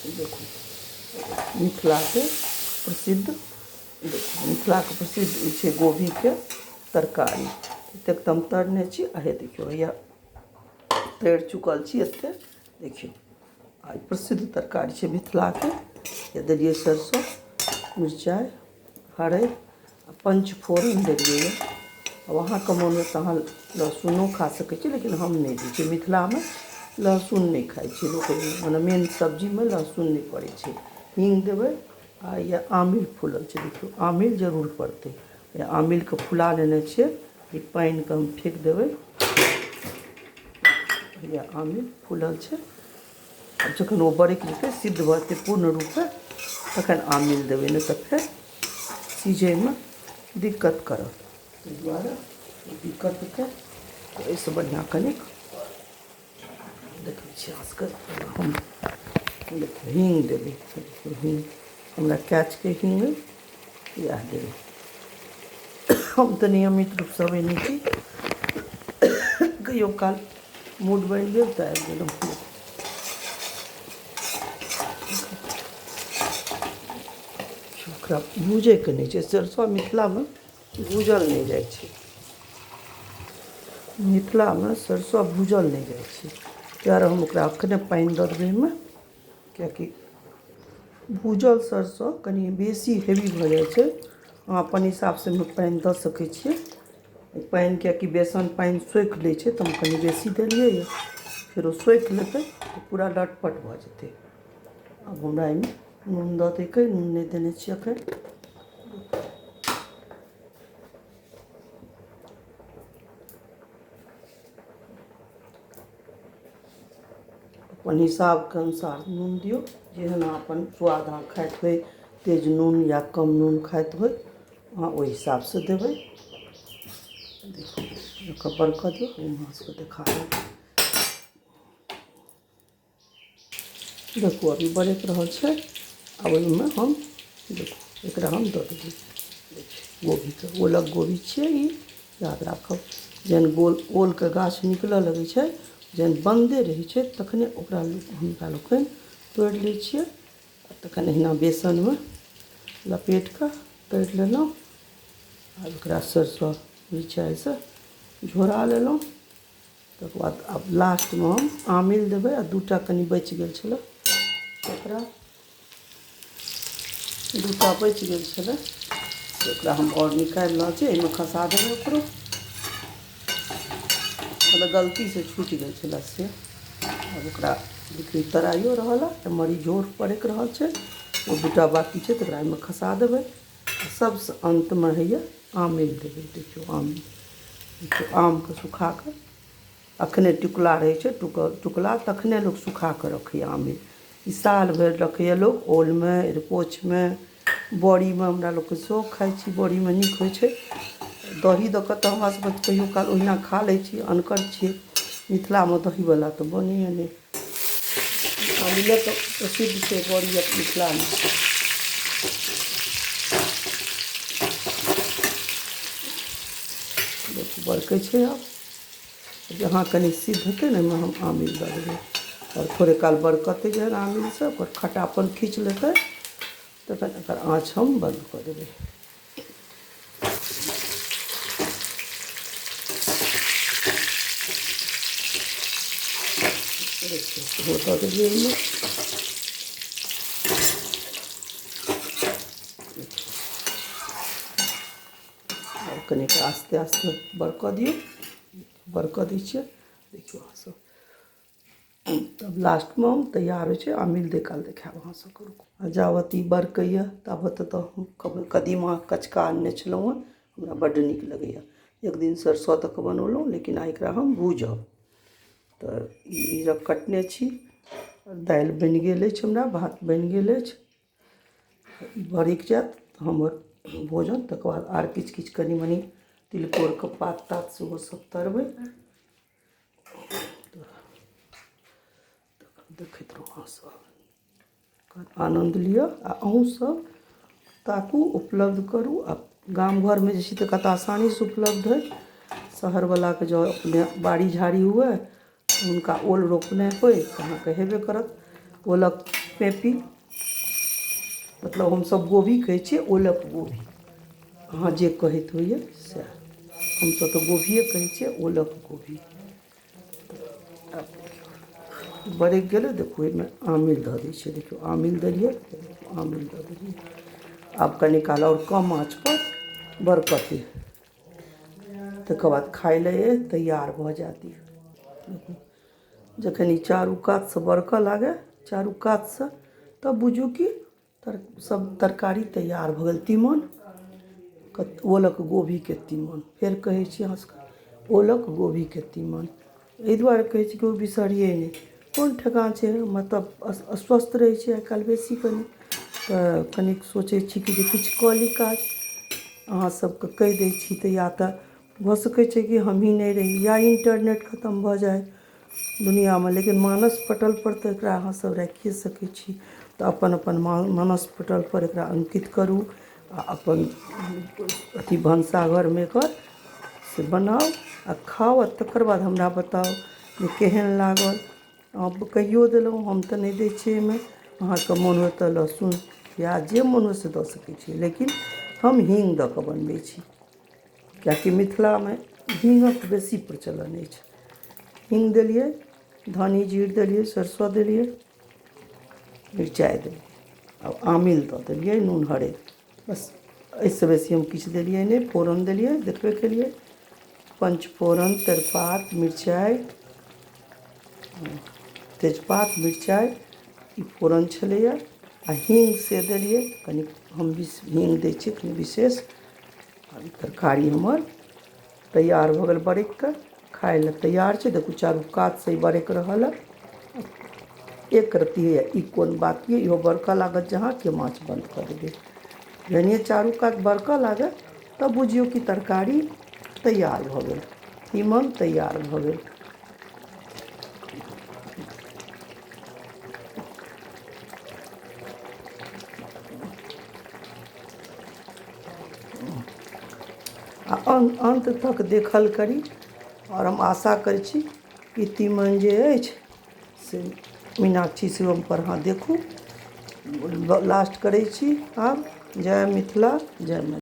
देखो मिथिला के प्रसिद्ध, देखो मिथिला के प्रसिद्ध ई छै गोभी के तरकारी। एकदम तरने छी आहे देखियो या तर चुकल छी एते देखियो। आ प्रसिद्ध तरकारी छै मिथिला के। ये देलिए सरसों मिरचाई हरदि आ पंचफोरन देलिए। वहाँ के मोन में तहाँ लहसुनो खा सकै छी, लेकिन हम नहीं दै छी। मिथिला में लहसुन नहीं खाई छी लोग, मने मेन सब्जी में लहसुन नहीं पड़े छै। हींग देबै आ या आमिल फूलल छै देखियो, आमिल जरूर पड़तै। या आमिल के फुला लेने छियै, ई पानि के हम फेंक देबै। या आमिल फूलल छै, अब जखन वो बरकि जेतै सिद्ध भऽ जेतै पूर्ण रूपे तखन आमिल देबै, नहीं तऽ फेर सीझे में दिक्कत करत। ताहि दुआरे दिक्कत हेतै तऽ एहिसँ बढ़िआँ कनिक देखै छियै हम देखियौ हींग देबै। देखियौ हींग हमरा कैचके हींग इएह देबै। हम तऽ नियमित रूपसँ बनै छी, कहियो काल मूड बनि गेल तऽ आबि गेलहुँ। ओकरा भूजैके नहीं छै, सरिसो मिथिलामे भूजल नहीं जाइ छै। मिथिला में सरसों भूजल नहीं जाइ छै, ताहि हम ओकरा अखने पानि दऽ देबै एहिमे। किएकि भूजल सरसों कनि बेसी हेवी भऽ जाइ छै। अहाँ अपन हिसाबसँ एहिमे पानि दऽ सकै छियै। पानि किएकि बेसन पानि सोखि लै छै तऽ हम कनि बेसी देलिए यऽ, फेर ओ सोखि लेतै तऽ पूरा लटपट भऽ जेतै। अब हमरा एहिमे नून दऽ दैके, नून नहीं देने छी एखन। अपन हिसाबके अनुसार नून दियौ, जेहन अहाँ अपन स्वाद अहाँ खाइत होइ, तेज नून या कम नून खाइत होइ अहाँ ओहि हिसाबसँ देबै। देखियौ एकर बरकऽ दियौ, हम अहाँ सबके देखा देब। देखू अभी बरकि रहल छै। अब ओहिमे हम देखू एकरा हम दऽ देबै। देखियौ गोभीके, ओलक गोभी छियै ई, याद राखब। जहन ओलके गाछ निकलऽ लगै छै, जहन बन्दे रहै छै तखने ओकरा हमरा लोकनि तोड़ि लै छियै। तखन अहिना बेसनमे लपेट कऽ तरि लेलहुँ। आब ओकरा सरसों मिरचाइसँ झोरा लेलहुँ। तकर बाद आब लास्टमे हम आमिल देबै। आ दूटा कनि बचि गेल छलै, ओकरा दूटा बचि गेल छलै, ओकरा हम और निकालि रहल छी। एहिमे खसा देबै ओकरो, मतलब गलतीसँ छूटि गेल छलै से। अब ओकरा देखियौ तराइयो रहल है, एम्हर ई झोर पड़कि रहल छै, ओ दूटा बाकी छै तकरा एहिमे खसा देबै। सबसँ अन्तमे होइए आमिल देबै। देखियौ आमिल, देखियौ आमके सुखा कऽ अखने टिकुला रहै छै, टुकला तखने लोक सुखा कऽ रखैए आमिल। ई साल भरि रखैए लोक ओलमे, अरिकोचमे, बड़ीमे। हमरा लोकके सेहो खाइ छी, बड़ीमे नीक होइ छै। दही दऽ कऽ तऽ हमरा सबके कहियो काल ओहिना खा लै छी, अनकर छियै। मिथिलामे दहीवला तऽ बनैए नहि। आमिले तऽ प्रसिद्ध छै बड़ी मिथिलामे। देखू बरकै छै। आब जहाँ कनि सिद्ध हेतै ने ओहिमे हम आमिल दऽ देबै। और थोड़े काल बरकतै जहन आमिलसँ ओकर खटापन खींच लेतै तखन एकर आँच हम बन्द कऽ देबै। देखियौ दऽ देलिए एहिमे। और कनिक आस्ते आस्ते बरकऽ दियौ, बरकऽ दै छियै। देखियौ अहाँ सब, तब लास्टमे हम तैयार होइ छै आमिल दै काल देखाएब अहाँ सबके। रुकू, आ जाबत ई बरकैए ताबत तऽ हम कदीमा कचका आनने छलहुँ हँ, हमरा बड्ड नीक लगैए। एक दिन सरिसो दऽ कऽ बनौलहुँ, लेकिन आइ एकरा हम भूजब। तऽ ई कटने छी, दालि बनि गेल अछि, हमरा भात बनि गेल अछि। ई बरकि जाएत तऽ हमर भोजन, तकर बाद आर किछु किछु कनि मनि तिलकोरके पात तात सेहो सब तरबै। देखैत रहू अहाँ सब, आनन्द लिअ। आ अहूँसब ताकू, उपलब्ध करू। आ गाम घरमे जे छै तऽ कतऽ आसानीसँ उपलब्ध हइ। शहरवलाके जँ अपने बाड़ी झाड़ी हुए, हुनका ओल रोपने होइ तऽ अहाँके हेबे करत। ओलक पेँपी, मतलब हमसब गोभी कहै छिए, ओलक गोभी, अहाँ जे कहैत होइए सएह, हमसब तऽ गोभिए कहै छिए, ओलक गोभी। बरकि गेलै, देखू एहिमे आमिल धऽ दै छिए, देखियौ आमिल देलिए, आमिल दऽ देलिए। आब कनि काल और कम आँच पर बरकतै, तकर बाद खाइ लेल तैयार भऽ जाएत। देखू जखन ई चारू कातसँ बरकऽ लागै, चारू कातसँ, तब बुझू कि सब तरकारी तैयार भऽ गेल। तीमन, ओलक गोभीके तीमन, फेर कहै छी अहाँ सबके ओलक गोभीके तीमन। एहि दुआरे कहै छी कि ओ बिसरिए नहि, कोन ठेकान छै, मतलब अस्वस्थ रहै छै आइ काल्हि बेसी कनि, तऽ कनिक सोचै छी कि जे किछु कऽ ली काज, अहाँ सबके कहि दै छी, तऽ या तऽ भऽ सकै छै कि हमही नहि रही, या इंटरनेट खत्म भऽ जाए दुनिआँमे, लेकिन मानस पटलपर तऽ एकरा अहाँसब राखिए सकै छी। तऽ अपन अपन मानस पटलपर एकरा अंकित करू आ अपन अथी भनसाघरमे एकर से बनाउ आ खाउ, आ तकर बाद हमरा बताउ जे केहन लागल। अहाँ कहिओ देलहुँ, हम तऽ नहि दै छिए एहिमे, अहाँके मोन होय तऽ लहसुन प्याज जे मोन होय से दऽ सकै छी, लेकिन हम हींग दऽ कऽ बनबै छी, किएकि मिथिलामे हींगक बेसी प्रचलन अछि। हींग देलिए, धनी जीर देलिए, सरिसो देलिए, मिरचाइ देलिए, आब आमिल दऽ देलिए, नून हरदि, बस एहिसँ बेसी हम किछु देलिए नहि। फोरन देलिए, देखबे केलिए, पञ्चफोरन, तेजपात, मिरचाइ, तेजपात, मिरचाइ, ई फोरन छलैए, आ हींग से देलिए कनि, हम हींग दै छिए कनि विशेष। आ ई तरकारी हमर तैयार भऽ गेल, बरकि कऽ खाइ लेल तैयार छै। देखू चारू कातसँ ई बरकि रहल हइ, एक रत्ती होइए ई कोन बाकी इहो बरकऽ लागत जहाँ कि हम आँच बन्द कऽ देबै। जहनिए चारू कात बरकऽ लागत, तब बुझियौ कि तरकारी तैयार भऽ गेल, तीमन तैयार भऽ गेल। आ अन्त तक देखल करी, और हम आशा करै छी कि तीमन जे अछि से मीनाक्षी शिवमपर अहाँ देखू। लास्ट करै छी आब, जय मिथिला, जय मैथिली।